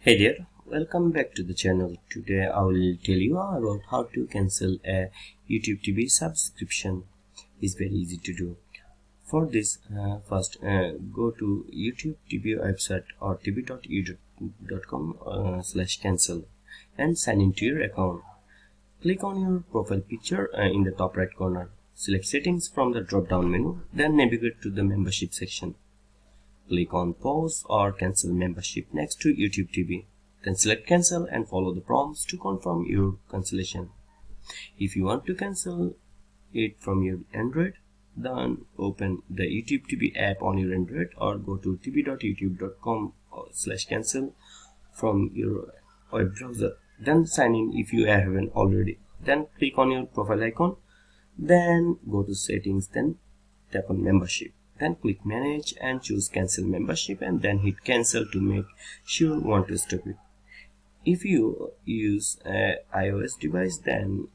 Hey there, welcome back to the channel. Today I will tell you about how to cancel a YouTube TV subscription. It's very easy to do. For this, first go to YouTube TV website or tv.youtube.com/cancel and sign into your account. Click on your profile picture in the top right corner. Select settings from the drop down menu, then navigate to the membership section. Click on pause or cancel membership next to YouTube TV. Then select cancel and follow the prompts to confirm your cancellation. If you want to cancel it from your Android, then open the YouTube TV app on your Android or go to tv.youtube.com/cancel from your web browser. Then sign in if you haven't already. Then click on your profile icon. Then go to settings. Then tap on membership. Then click manage and choose cancel membership and then hit cancel to make sure you want to stop it. If you use an iOS device, then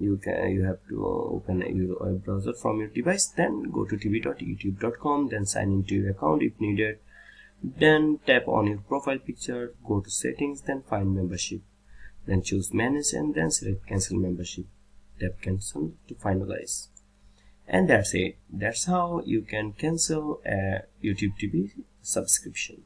you have to open your web browser from your device. Then go to tv.youtube.com, then sign into your account if needed. Then tap on your profile picture, go to settings, then find membership. Then choose manage and then select cancel membership. Tap cancel to finalize. And that's it. That's how you can cancel a YouTube TV subscription.